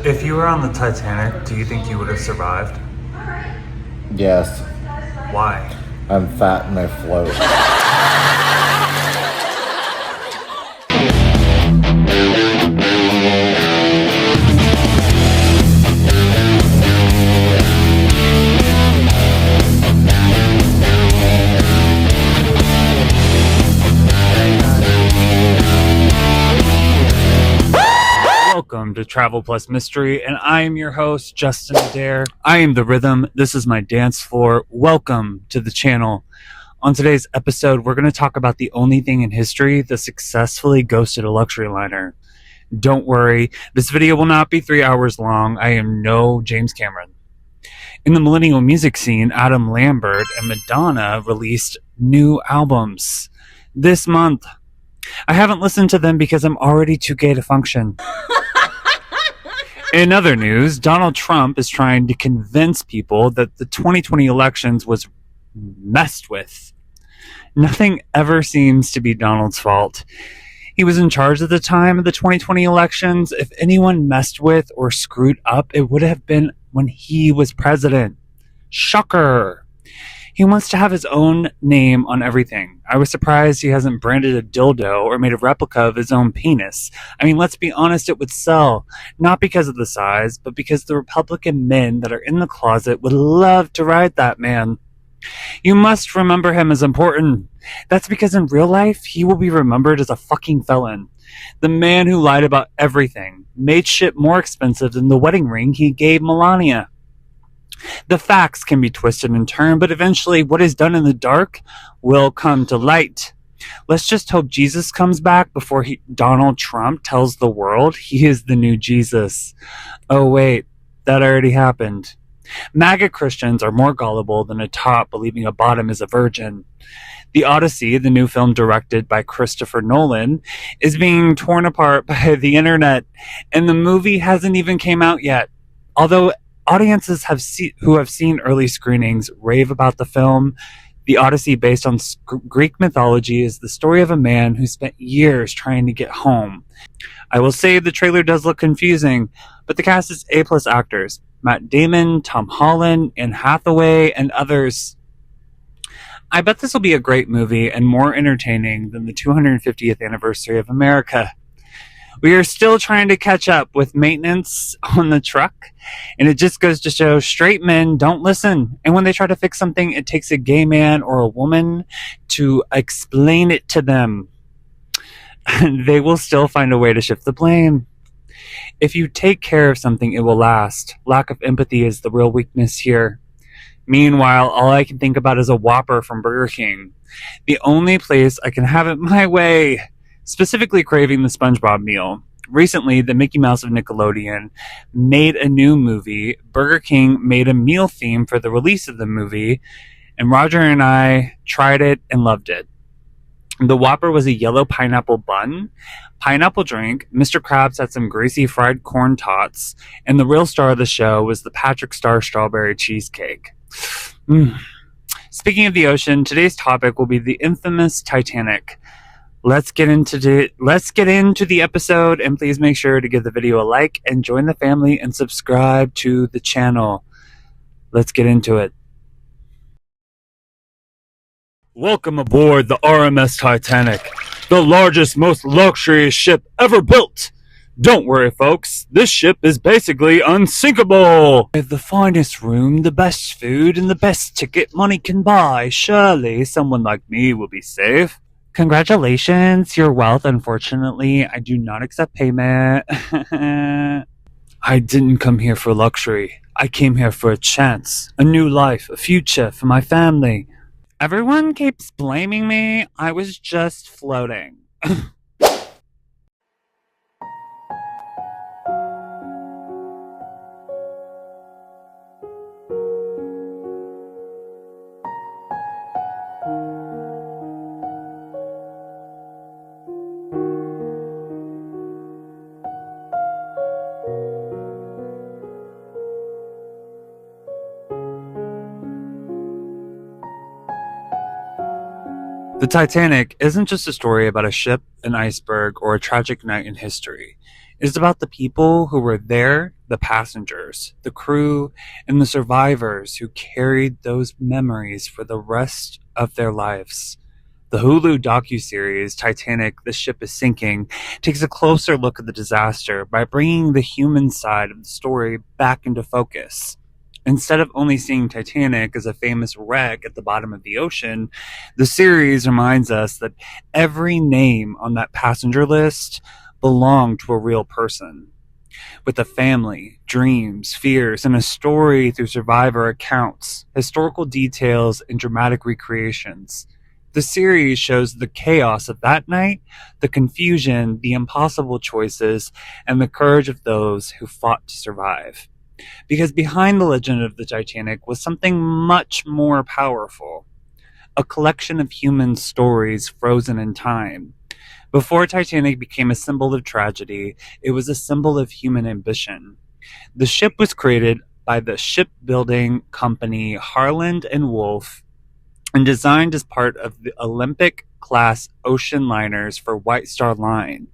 If you were on the Titanic, do you think you would have survived? Yes, Why? I'm fat and I float. Welcome to Travel+Mystery, and I am your host, Justin Adair. I am the rhythm. This is my dance floor. Welcome to the channel. On today's episode, we're going to talk about the only thing in history that successfully ghosted a luxury liner. Don't worry, this video will not be 3 hours long. I am no James Cameron. In the millennial music scene, Adam Lambert and Madonna released new albums this month. I haven't listened to them because I'm already too gay to function. In other news, Donald Trump is trying to convince people that the 2020 elections was messed with. Nothing ever seems to be Donald's fault. He was in charge at the time of the 2020 elections. If anyone messed with or screwed up, it would have been when he was president. Shocker. He wants to have his own name on everything. I was surprised he hasn't branded a dildo or made a replica of his own penis. I mean, let's be honest, it would sell. Not because of the size, but because the Republican men that are in the closet would love to ride that man. You must remember him as important. That's because in real life, he will be remembered as a fucking felon. The man who lied about everything, made shit more expensive than the wedding ring he gave Melania. The facts can be twisted and turned, but eventually what is done in the dark will come to light. Let's just hope Jesus comes back before Donald Trump tells the world he is the new Jesus. Oh wait, that already happened. MAGA Christians are more gullible than a top believing a bottom is a virgin. The Odyssey, the new film directed by Christopher Nolan, is being torn apart by the internet, and the movie hasn't even came out yet. Although audiences who have seen early screenings rave about the film, The Odyssey, based on Greek mythology, is the story of a man who spent years trying to get home. I will say the trailer does look confusing, but the cast is A-plus actors. Matt Damon, Tom Holland, Anne Hathaway, and others. I bet this will be a great movie and more entertaining than the 250th anniversary of America. We are still trying to catch up with maintenance on the truck, and it just goes to show straight men don't listen. And when they try to fix something, it takes a gay man or a woman to explain it to them. And they will still find a way to shift the blame. If you take care of something, it will last. Lack of empathy is the real weakness here. Meanwhile, all I can think about is a Whopper from Burger King. The only place I can have it my way. Specifically craving the SpongeBob meal. Recently, the Mickey Mouse of Nickelodeon made a new movie. Burger King made a meal theme for the release of the movie, and Roger and I tried it and loved it. The Whopper was a yellow pineapple bun, pineapple drink, Mr. Krabs had some greasy fried corn tots, and the real star of the show was the Patrick Star strawberry cheesecake. Speaking of the ocean, today's topic will be the infamous Titanic. Let's get into the episode, and please make sure to give the video a like and join the family and subscribe to the channel. Let's get into it. Welcome aboard the RMS Titanic, the largest, most luxurious ship ever built. Don't worry, folks, this ship is basically unsinkable. With the finest room, the best food, and the best ticket money can buy, surely someone like me will be safe. Congratulations, your wealth. Unfortunately, I do not accept payment. I didn't come here for luxury. I came here for a chance, a new life, a future for my family. Everyone keeps blaming me. I was just floating. The Titanic isn't just a story about a ship, an iceberg, or a tragic night in history. It is about the people who were there, the passengers, the crew, and the survivors who carried those memories for the rest of their lives. The Hulu docuseries Titanic: The Ship is Sinking takes a closer look at the disaster by bringing the human side of the story back into focus. Instead of only seeing Titanic as a famous wreck at the bottom of the ocean, the series reminds us that every name on that passenger list belonged to a real person with a family, dreams, fears, and a story through survivor accounts, historical details, and dramatic recreations. The series shows the chaos of that night, the confusion, the impossible choices, and the courage of those who fought to survive. Because behind the legend of the Titanic was something much more powerful, a collection of human stories frozen in time. Before Titanic became a symbol of tragedy, it was a symbol of human ambition. The ship was created by the shipbuilding company Harland and Wolff and designed as part of the Olympic-class ocean liners for White Star Line.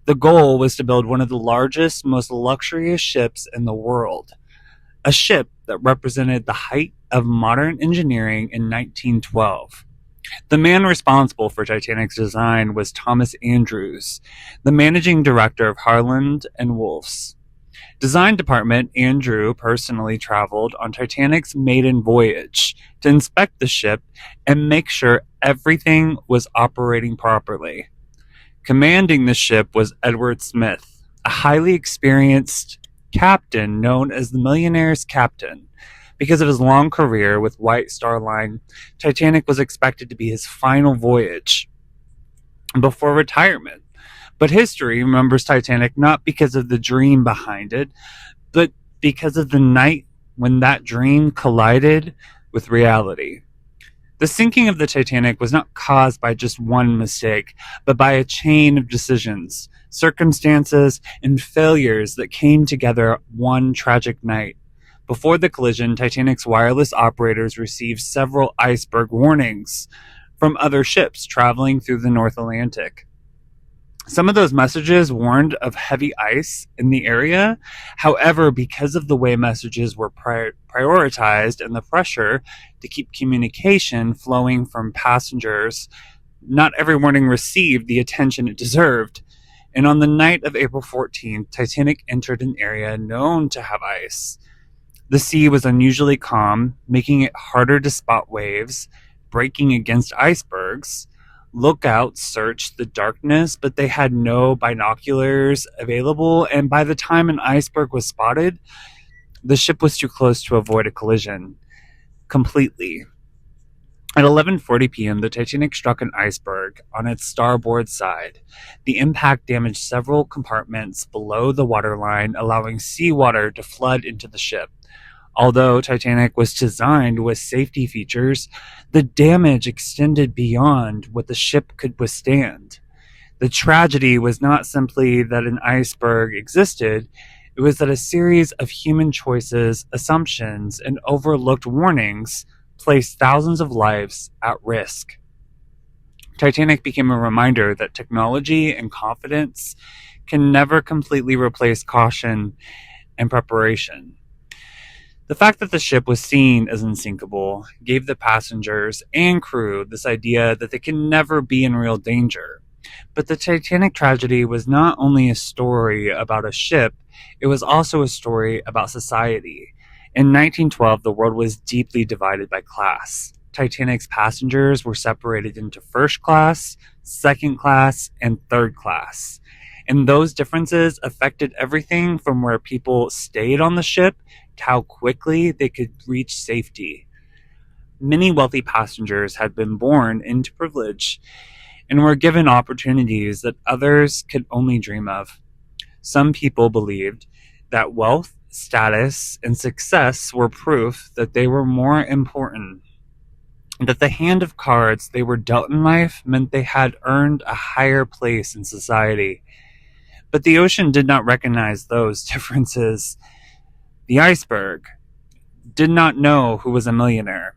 The goal was to build one of the largest, most luxurious ships in the world, a ship that represented the height of modern engineering in 1912. The man responsible for Titanic's design was Thomas Andrews, the managing director of Harland and Wolff's design department. Andrew personally traveled on Titanic's maiden voyage to inspect the ship and make sure everything was operating properly. Commanding the ship was Edward Smith, a highly experienced captain known as the Millionaire's Captain. Because of his long career with White Star Line, Titanic was expected to be his final voyage before retirement. But history remembers Titanic not because of the dream behind it, but because of the night when that dream collided with reality. The sinking of the Titanic was not caused by just one mistake, but by a chain of decisions, circumstances, and failures that came together one tragic night. Before the collision, Titanic's wireless operators received several iceberg warnings from other ships traveling through the North Atlantic. Some of those messages warned of heavy ice in the area. However, because of the way messages were prioritized and the pressure to keep communication flowing from passengers, not every warning received the attention it deserved. And on the night of April 14th, Titanic entered an area known to have ice. The sea was unusually calm, making it harder to spot waves, breaking against icebergs. Lookouts searched the darkness, but they had no binoculars available, and by the time an iceberg was spotted, the ship was too close to avoid a collision completely. At 11:40 p.m., the Titanic struck an iceberg on its starboard side. The impact damaged several compartments below the waterline, allowing seawater to flood into the ship. Although Titanic was designed with safety features, the damage extended beyond what the ship could withstand. The tragedy was not simply that an iceberg existed, it was that a series of human choices, assumptions, and overlooked warnings placed thousands of lives at risk. Titanic became a reminder that technology and confidence can never completely replace caution and preparation. The fact that the ship was seen as unsinkable gave the passengers and crew this idea that they can never be in real danger. But the Titanic tragedy was not only a story about a ship, it was also a story about society. In 1912, the world was deeply divided by class. Titanic's passengers were separated into first class, second class, and third class. And those differences affected everything from where people stayed on the ship to how quickly they could reach safety. Many wealthy passengers had been born into privilege and were given opportunities that others could only dream of. Some people believed that wealth, status, and success were proof that they were more important, that the hand of cards they were dealt in life meant they had earned a higher place in society. But the ocean did not recognize those differences. The iceberg did not know who was a millionaire,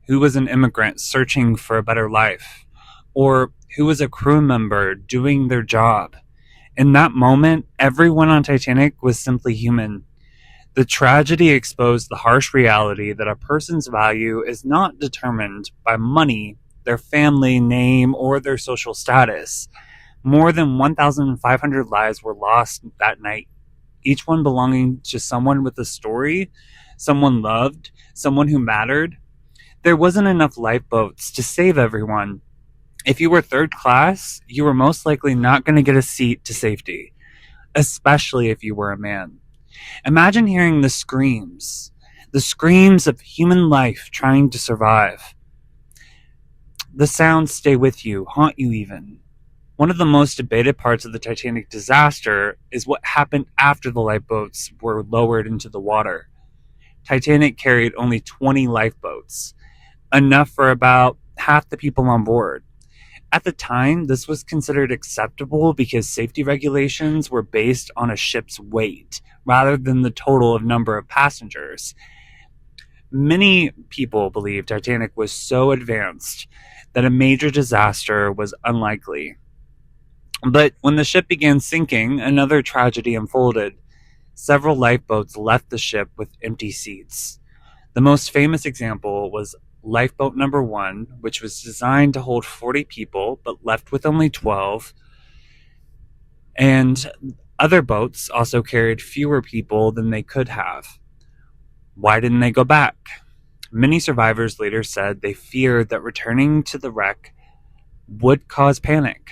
who was an immigrant searching for a better life, or who was a crew member doing their job. In that moment, everyone on Titanic was simply human. The tragedy exposed the harsh reality that a person's value is not determined by money, their family name, or their social status. More than 1,500 lives were lost that night, each one belonging to someone with a story, someone loved, someone who mattered. There wasn't enough lifeboats to save everyone. If you were third class, you were most likely not going to get a seat to safety, especially if you were a man. Imagine hearing the screams of human life trying to survive. The sounds stay with you, haunt you even. One of the most debated parts of the Titanic disaster is what happened after the lifeboats were lowered into the water. Titanic carried only 20 lifeboats, enough for about half the people on board. At the time, this was considered acceptable because safety regulations were based on a ship's weight rather than the total of number of passengers. Many people believed Titanic was so advanced that a major disaster was unlikely. But when the ship began sinking, another tragedy unfolded. Several lifeboats left the ship with empty seats. The most famous example was Lifeboat Number 1, which was designed to hold 40 people but left with only 12. And other boats also carried fewer people than they could have. Why didn't they go back? Many survivors later said they feared that returning to the wreck would cause panic.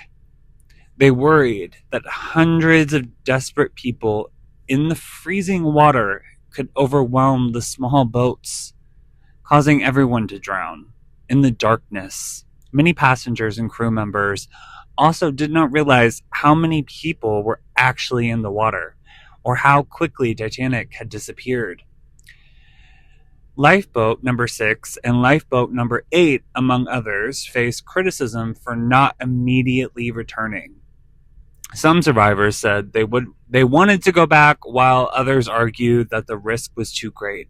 They worried that hundreds of desperate people in the freezing water could overwhelm the small boats, causing everyone to drown. In the darkness, many passengers and crew members also did not realize how many people were actually in the water, or how quickly Titanic had disappeared. Lifeboat number 6 and lifeboat number 8, among others, faced criticism for not immediately returning. Some survivors said they wanted to go back, while others argued that the risk was too great.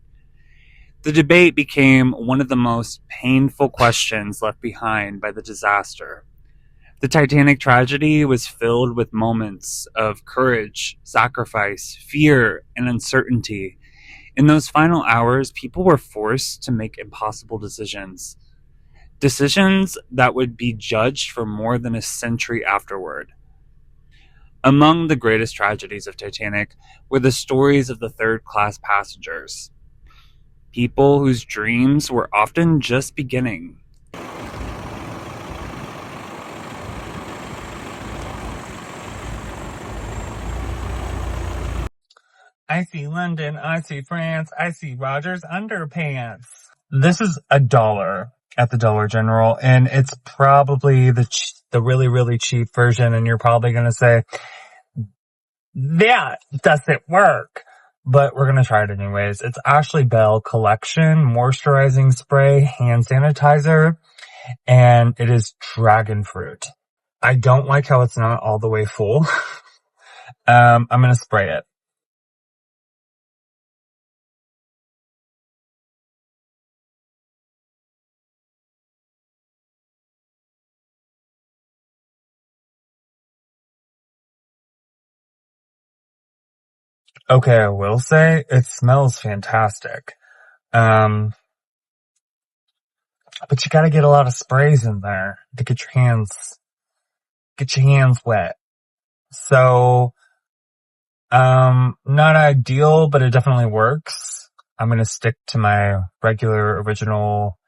The debate became one of the most painful questions left behind by the disaster. The Titanic tragedy was filled with moments of courage, sacrifice, fear, and uncertainty. In those final hours, people were forced to make impossible decisions. Decisions that would be judged for more than a century afterward. Among the greatest tragedies of Titanic were the stories of the third-class passengers. People whose dreams were often just beginning. I see London, I see France, I see Roger's underpants. This is $1 at the Dollar General, and it's probably the really, really cheap version, and you're probably going to say, that doesn't work. But we're going to try it anyways. It's Ashley Bell Collection Moisturizing Spray Hand Sanitizer, and it is dragon fruit. I don't like how it's not all the way full. I'm going to spray it. Okay, I will say it smells fantastic. But you gotta get a lot of sprays in there to get your hands wet. So, not ideal, but it definitely works. I'm gonna stick to my regular original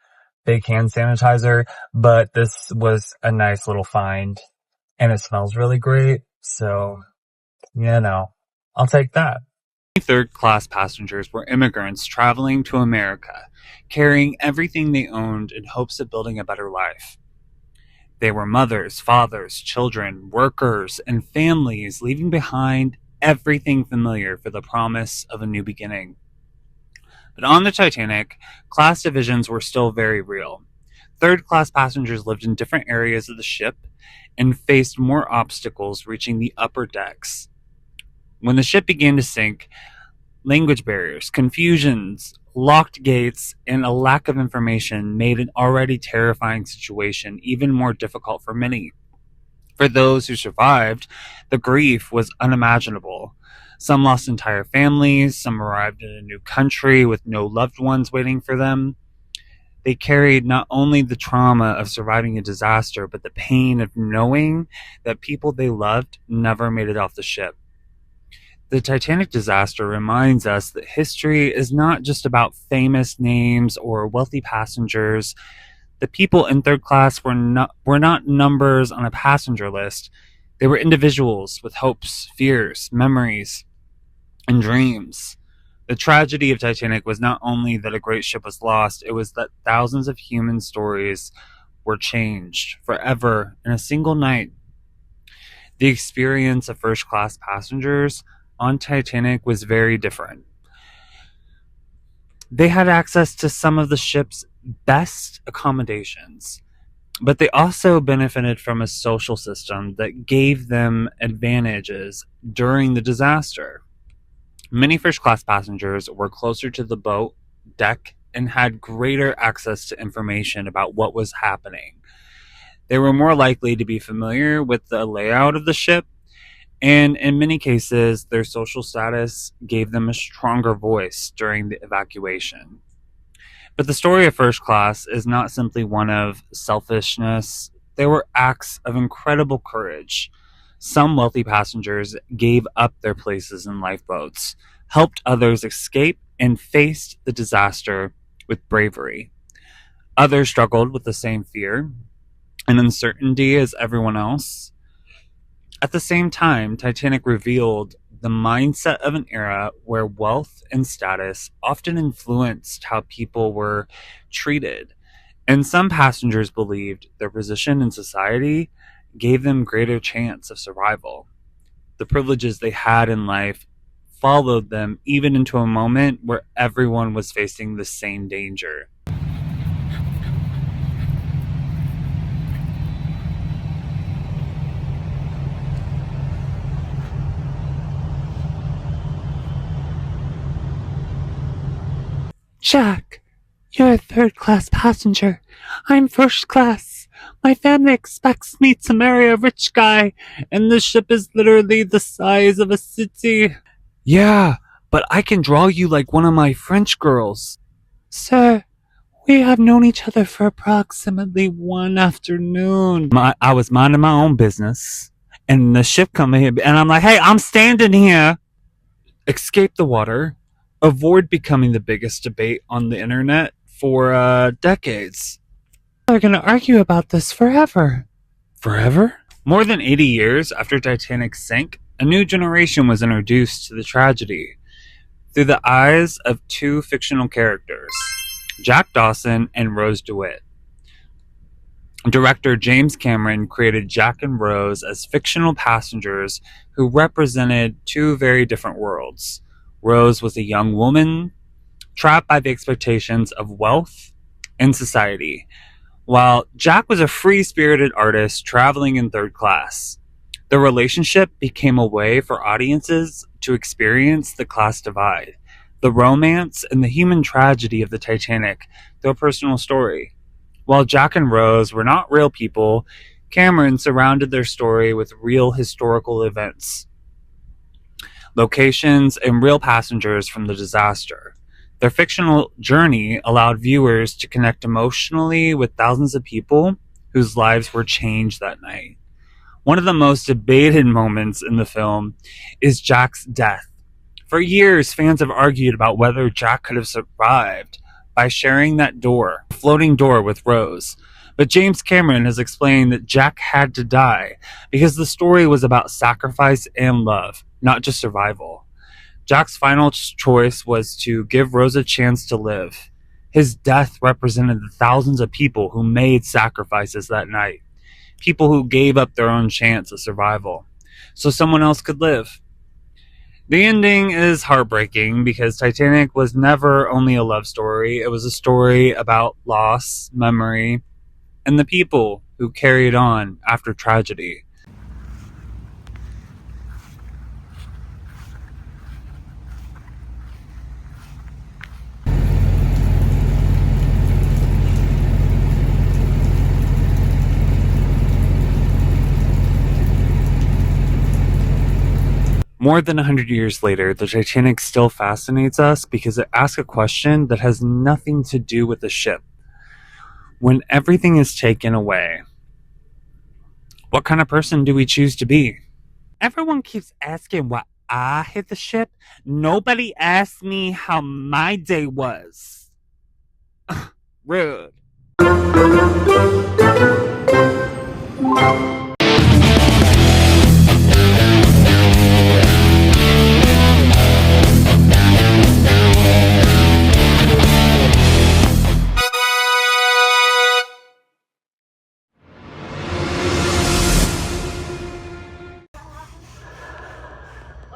big hand sanitizer, but this was a nice little find and it smells really great. So, I'll take that. Third-class passengers were immigrants traveling to America, carrying everything they owned in hopes of building a better life. They were mothers, fathers, children, workers, and families leaving behind everything familiar for the promise of a new beginning. But on the Titanic, class divisions were still very real. Third-class passengers lived in different areas of the ship and faced more obstacles reaching the upper decks. When the ship began to sink, language barriers, confusions, locked gates, and a lack of information made an already terrifying situation even more difficult for many. For those who survived, the grief was unimaginable. Some lost entire families, some arrived in a new country with no loved ones waiting for them. They carried not only the trauma of surviving a disaster, but the pain of knowing that people they loved never made it off the ship. The Titanic disaster reminds us that history is not just about famous names or wealthy passengers. The people in third class were not numbers on a passenger list. They were individuals with hopes, fears, memories, and dreams. The tragedy of Titanic was not only that a great ship was lost, it was that thousands of human stories were changed forever in a single night. The experience of first class passengers on Titanic was very different. They had access to some of the ship's best accommodations, but they also benefited from a social system that gave them advantages during the disaster. Many first class passengers were closer to the boat deck and had greater access to information about what was happening. They were more likely to be familiar with the layout of the ship, and in many cases, their social status gave them a stronger voice during the evacuation. But the story of first class is not simply one of selfishness. There were acts of incredible courage. Some wealthy passengers gave up their places in lifeboats, helped others escape, and faced the disaster with bravery. Others struggled with the same fear and uncertainty as everyone else. At the same time, Titanic revealed the mindset of an era where wealth and status often influenced how people were treated, and some passengers believed their position in society gave them greater chance of survival. The privileges they had in life followed them even into a moment where everyone was facing the same danger. Jack, you're a third class passenger. I'm first class. My family expects me to marry a rich guy, and the ship is literally the size of a city. Yeah, but I can draw you like one of my French girls. Sir, we have known each other for approximately one afternoon. I was minding my own business, and the ship come here, and I'm like, hey, I'm standing here. Escape the water, avoid becoming the biggest debate on the internet for decades. They're going to argue about this forever. Forever? More than 80 years after Titanic sank, a new generation was introduced to the tragedy through the eyes of two fictional characters, Jack Dawson and Rose DeWitt. Director James Cameron created Jack and Rose as fictional passengers who represented two very different worlds. Rose was a young woman trapped by the expectations of wealth and society, while Jack was a free-spirited artist traveling in third class. The relationship became a way for audiences to experience the class divide, the romance, and the human tragedy of the Titanic through a personal story. While Jack and Rose were not real people, Cameron surrounded their story with real historical events, locations, and real passengers from the disaster. Their fictional journey allowed viewers to connect emotionally with thousands of people whose lives were changed that night. One of the most debated moments in the film is Jack's death. For years, fans have argued about whether Jack could have survived by sharing that floating door with Rose. But James Cameron has explained that Jack had to die because the story was about sacrifice and love, not just survival. Jack's final choice was to give Rose a chance to live. His death represented the thousands of people who made sacrifices that night, people who gave up their own chance of survival so someone else could live. The ending is heartbreaking because Titanic was never only a love story. It was a story about loss, memory, and the people who carried on after tragedy. More than 100 years later, the Titanic still fascinates us because it asks a question that has nothing to do with the ship. When everything is taken away, what kind of person do we choose to be? Everyone keeps asking why I hit the ship. Nobody asked me how my day was. Rude.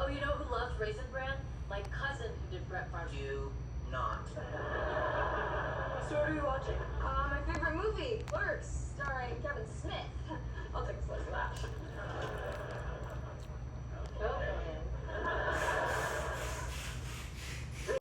Oh, you know who loves Raisin Bran? My cousin who did Brett Farm. You not. What story are you watching? My favorite movie, Clerks, starring Kevin Smith. I'll take a